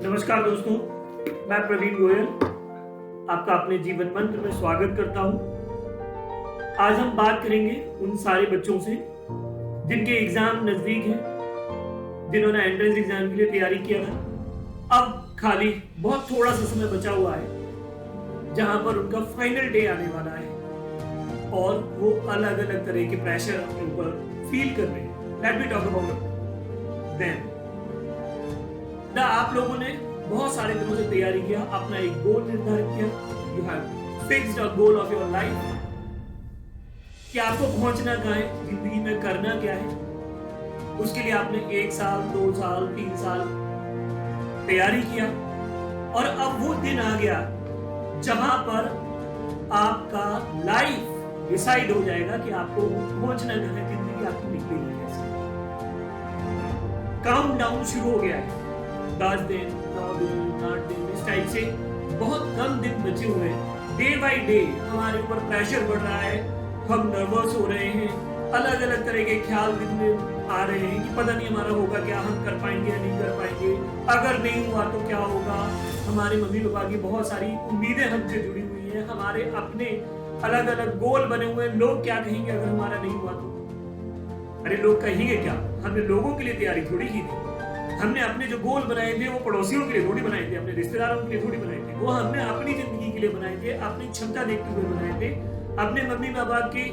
नमस्कार दोस्तों, मैं प्रवीण गोयल आपका अपने जीवन मंत्र में स्वागत करता हूं। आज हम बात करेंगे उन सारे बच्चों से जिनके एग्जाम नजदीक हैं, जिन्होंने एंट्रेंस एग्जाम के लिए तैयारी किया था। अब खाली बहुत थोड़ा सा समय बचा हुआ है जहां पर उनका फाइनल डे आने वाला है और वो अलग अलग तरह के प्रेशर अपने ऊपर फील कर रहे हैं। Let me talk about them. आप लोगों ने बहुत सारे दिनों से तैयारी किया, अपना एक गोल निर्धारित किया। You have fixed a goal of your life कि आपको पहुंचना कहाँ है, जिंदगी में करना क्या है। उसके लिए आपने 1 साल, 2 साल, 3 साल तैयारी किया और अब वो दिन आ गया जहां पर आपका लाइफ डिसाइड हो जाएगा कि आपको पहुंचना कहाँ है, जिंदगी आपकी निकलेगी कैसे। काउंट डाउन शुरू हो गया है। 10 दिन, 9 दिन, 8 दिन, इस टाइप से बहुत कम दिन बचे हुए हैं। डे बाय डे हमारे ऊपर प्रेशर बढ़ रहा है, हम नर्वस हो रहे हैं, अलग अलग तरह के ख्याल दिल में आ रहे हैं कि पता नहीं हमारा होगा क्या, हम कर पाएंगे या नहीं कर पाएंगे, अगर नहीं हुआ तो क्या होगा। हमारे मम्मी पापा की बहुत सारी उम्मीदें हमसे जुड़ी हुई हैं, हमारे अपने अलग अलग गोल बने हुए हैं। लोग क्या कहेंगे अगर हमारा नहीं हुआ तो? अरे लोग कहेंगे क्या, हमने लोगों के लिए तैयारी थोड़ी की थी। हमने अपने जो गोल बनाए थे वो पड़ोसियों के लिए थोड़ी बनाए थे, अपने रिश्तेदारों के लिए थोड़ी बनाए थे। वो हमने अपनी जिंदगी के लिए बनाए थे, अपनी क्षमता देखते हुए बनाए थे, अपने मम्मी पापा के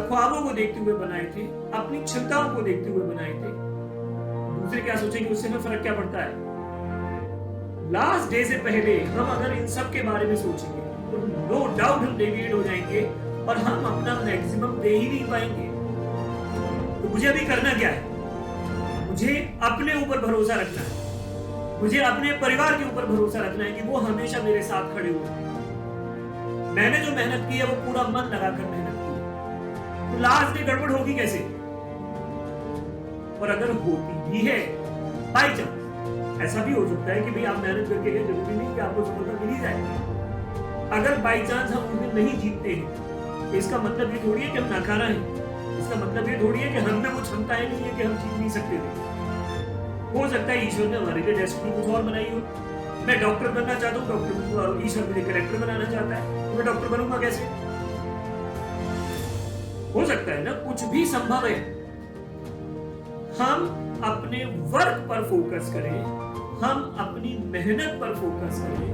ख्वाबों को देखते हुए बनाए थे, अपनी क्षमताओं को देखते हुए बनाए थे। दूसरे क्या सोचेंगे उससे हमें फर्क क्या पड़ता है। लास्ट डे से पहले हम अगर इन सब के बारे में सोचेंगे तो नो डाउट हम डेविएट हो जाएंगे और हम अपना मैक्सिमम दे ही नहीं पाएंगे। तो मुझे अभी करना क्या है? मुझे अपने ऊपर भरोसा रखना है, मुझे अपने परिवार के ऊपर भरोसा रखना है कि वो हमेशा मेरे साथ खड़े हुए। मैंने जो मेहनत की है वो पूरा मन लगाकर मेहनत की है, तो लास्ट डे गड़बड़ होगी कैसे? और अगर होती भी है बाई चांस, ऐसा भी हो सकता है कि भाई आप मेहनत करके गए, जरूरी नहीं कि आपको सफलता मिल ही जाए। अगर बाई चांस हम उसमें नहीं जीतते हैं तो इसका मतलब ये थोड़ी है कि हम नाकारा हैं। इसका मतलब ये थोड़ी है कि हम में वो क्षमताएं नहीं है कि हम जीत नहीं सकते थे। हो सकता है ईश्वर ने हमारे लिए डेस्टिनी कुछ और बनाई हो। मैं डॉक्टर बनना चाहता हूँ, डॉक्टर ईश्वर मुझे कलेक्टर बनाना चाहता है, तो मैं डॉक्टर बनूंगा कैसे? हो सकता है ना, कुछ भी संभव है। हम अपने वर्क पर फोकस करें, हम अपनी मेहनत पर फोकस करें।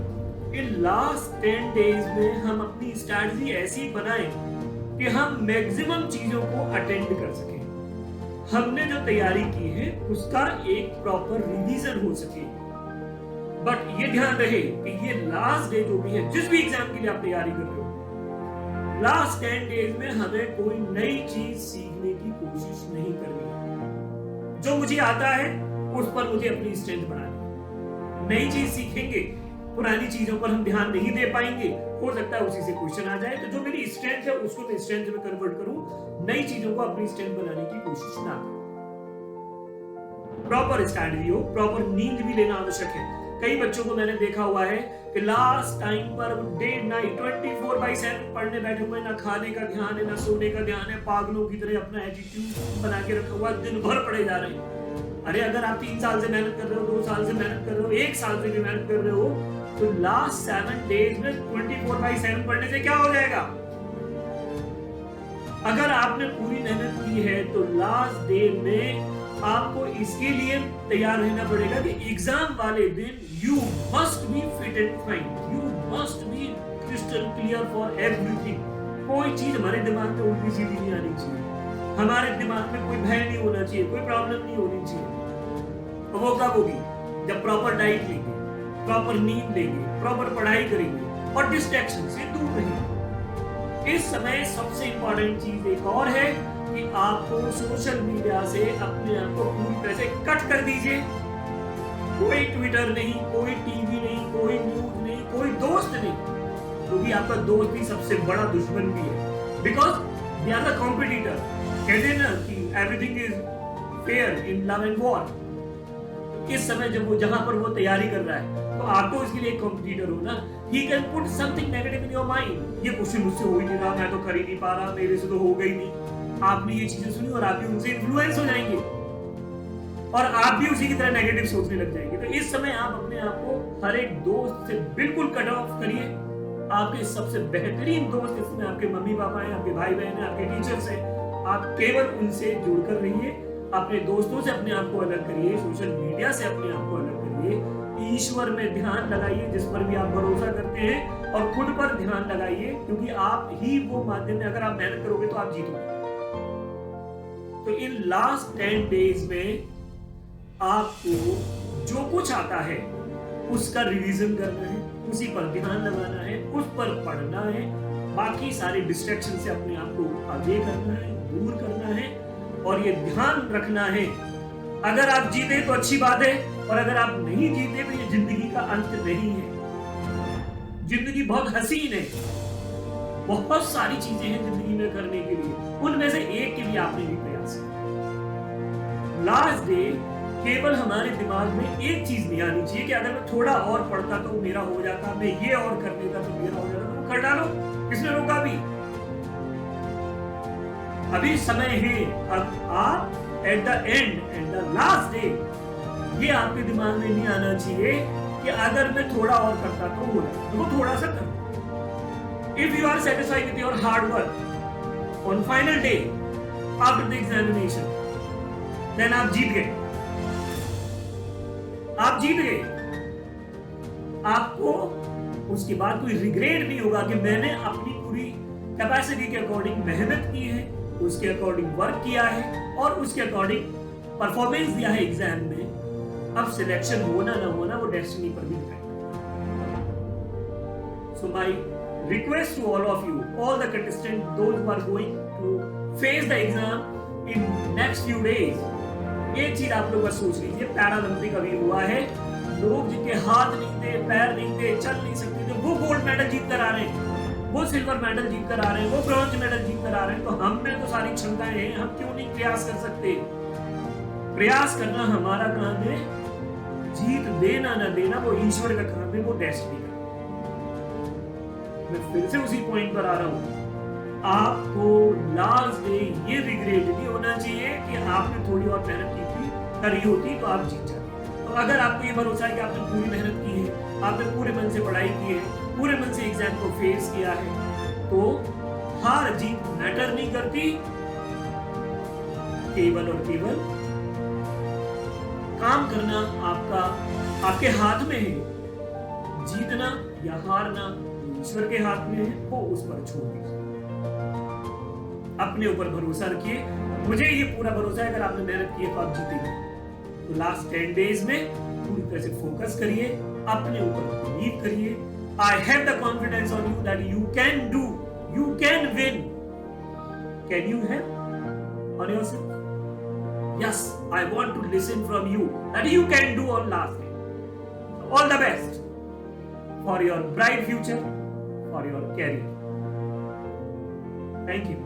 इन लास्ट 10 डेज में हम अपनी स्ट्रैटेजी ऐसी बनाएं कि हम मैक्सिमम चीजों को अटेंड कर सकें। हमने जो तैयारी की है उसका एक प्रॉपर रिवीजन हो सके। बट ये ध्यान रहे कि ये लास्ट डे जो भी है, जिस भी एग्जाम के लिए आप तैयारी कर रहे हो, लास्ट 10 डेज में हमें कोई नई चीज सीखने की कोशिश नहीं करनी है। जो मुझे आता है उस पर मुझे अपनी स्ट्रेंथ बढ़ानी है। नई चीज सीखेंगे, पुरानी चीजों पर हम ध्यान नहीं दे पाएंगे, हो सकता है उसी से क्वेश्चन आ जाए। तो जो मेरी स्ट्रेंथ है उसको मैं स्ट्रेंथ में कन्वर्ट करूं, नई चीजों को अपनी स्ट्रेंथ बनाने की कोशिश ना करूं। प्रॉपर स्ट्रैटेजी हो, प्रॉपर नींद भी लेना आवश्यक है। कई बच्चों को मैंने देखा हुआ है कि last time per day night 24/7 पढ़ने बैठे हुए, ना खाने का ध्यान है, ना सोने का ध्यान है, पागलों की तरह अपना एटीट्यूड बना के रखा हुआ, दिन भर पढ़े जा रहे हैं। अरे अगर आप 3 साल से मेहनत कर रहे हो, 2 साल से मेहनत कर रहे हो, 1 साल से भी मेहनत कर रहे हो, तो लास्ट 7 डेज में 24/7 पढ़ने से क्या हो जाएगा? अगर आपने पूरी मेहनत की है तो लास्ट डे में आपको इसके लिए तैयार रहना पड़ेगा कि एग्जाम वाले दिन you must be fit and fine, you must be crystal clear for everything. कोई चीज हमारे दिमाग में उल्टी सीधी नहीं आनी चाहिए, हमारे दिमाग में कोई भय नहीं होना चाहिए, कोई प्रॉब्लम नहीं होनी चाहिए। तो वो कब होगी? जब प्रॉपर डाइट लेंगे, प्रॉपर नींद लेंगे, प्रॉपर पढ़ाई करेंगे और डिस्ट्रैक्शन से दूर रहेंगे। इस समय सबसे इंपॉर्टेंट चीज एक और है कि आपको सोशल मीडिया से अपने आप को पूरी तरह से कट कर दीजिए। कोई ट्विटर नहीं, कोई टीवी नहीं, कोई न्यूज नहीं, कोई दोस्त नहीं, क्योंकि आपका दोस्त ही सबसे बड़ा दुश्मन भी है। Because we are the competitor. कहते हैं ना कि everything is fair in love and war. इस समय जब वो जहां पर वो तैयारी कर रहा है तो आप तो इसके लिए एक कॉम्पिटिटर हो ना। He can put something negative in your mind. ये क्वेश्चन मुझसे हो ही नहीं रहा, मैं तो कर ही नहीं पा रहा, मेरे से तो हो गई नहीं। आपने ये चीजें सुनी और आप भी उनसे इन्फ्लुएंस हो जाएंगे और आप भी उसी की तरह नेगेटिव सोचने लग जाएंगे। तो इस समय आप अपने आप को हर एक दोस्त से बिल्कुल कट ऑफ करिए। आपके सबसे बेहतरीन दोस्त इसमें आपके मम्मी पापा हैं, आपके भाई बहन हैं, आपके टीचर्स हैं। आप केवल उनसे जुड़कर रहिए। अपने दोस्तों से अपने आप को अलग करिए, सोशल मीडिया से अपने आप को अलग करिए। ईश्वर में ध्यान लगाइए, जिस पर भी आप भरोसा करते हैं, और खुद पर ध्यान लगाइए, क्योंकि आप ही वो माध्यम है। अगर आप मेहनत करोगे तो आप जीतोगे। तो इन लास्ट 10 डेज में आपको जो कुछ आता है उसका रिवीजन करना है, उसी पर ध्यान लगाना है, उस पर पढ़ना है। बाकी सारे डिस्ट्रैक्शन से अपने आप को आगे करना है, दूर करना है, और ये ध्यान रखना है, अगर आप जीते तो अच्छी बात है, और अगर आप नहीं जीते तो ये जिंदगी का अंत नहीं है। जिंदगी बहुत हसीन है, बहुत सारी चीजें हैं जिंदगी में करने के लिए, उनमें से एक के लिए आपने भी प्रयास किया। लास्ट डे केवल हमारे दिमाग में एक चीज नहीं आनी चाहिए कि अगर मैं थोड़ा और पढ़ता तो मेरा हो जाता, मैं ये और कर लेता तो मेरा हो जाता। तो कर डालो, किसने रोका? अभी समय है। अब आप at the end, at the last day, ये आपके दिमाग में नहीं आना चाहिए कि अगर मैं थोड़ा और करता तो हो जाता। तो वो थोड़ा सा कर। If you are satisfied with your hard work on final day after the examination, then आप जीत गए। आप जीत गए। आपको उसके बाद कोई रिग्रेट नहीं होगा कि मैंने अपनी पूरी कैपेसिटी के अकॉर्डिंग मेहनत की है, उसके अकॉर्डिंग वर्क किया है, और उसके अकॉर्डिंग परफॉर्मेंस दिया है एग्जाम में। अब सिलेक्शन होना ना होना वो डेस्टिनी पर भी डिपेंड करता है। So my request to all of you, all the contestant, those who are going to face the exam in next few days, एक चीज आप लोग बस सोच लीजिए, पैरालंपिक अभी हुआ है, लोग जिनके हाथ नहीं थे, पैर नहीं थे, चल नहीं सकते थे, वो गोल्ड मेडल जीत कर आ रहे हैं, वो सिल्वर मेडल जीत कर आ रहे हैं, वो ब्रॉन्ज मेडल जीत कर आ रहे हैं। तो हम में तो सारी क्षमताएं हैं, हम क्यों नहीं प्रयास कर सकते? प्रयास करना हमारा काम है, जीत देना ना देना वो ईश्वर का काम है, वो डेस्टिनी का। मैं फिर से उसी पॉइंट पर आ रहा हूं, आपको लास्ट डे ये रिग्रेट नहीं होना चाहिए कि आपने थोड़ी और मेहनत की थी, करी होती तो आप जीत जाते। तो अगर आपको ये भरोसा है कि आपने पूरी मेहनत की है, आपने पूरे मन से पढ़ाई की है, पूरे मन से एग्जाम को फेस किया है, तो हार जीत मैटर नहीं करती। केवल और केवल काम करना आपके हाथ में है। जीतना या हारना ईश्वर के हाथ में है, वो उस पर छोड़ दीजिए। अपने ऊपर भरोसा रखिए। मुझे ये पूरा भरोसा है, अगर आपने मेहनत की है तो आप जीतेंगे। तो लास्ट 10 डेज में पूरी तरह से फोकस करिए, अपने ऊपर बिलीव करिए। I have the confidence on you that you can do, you can win. Can you have on yourself? Yes, I want to listen from you that you can do on last day. All the best for your bright future, for your career. Thank you.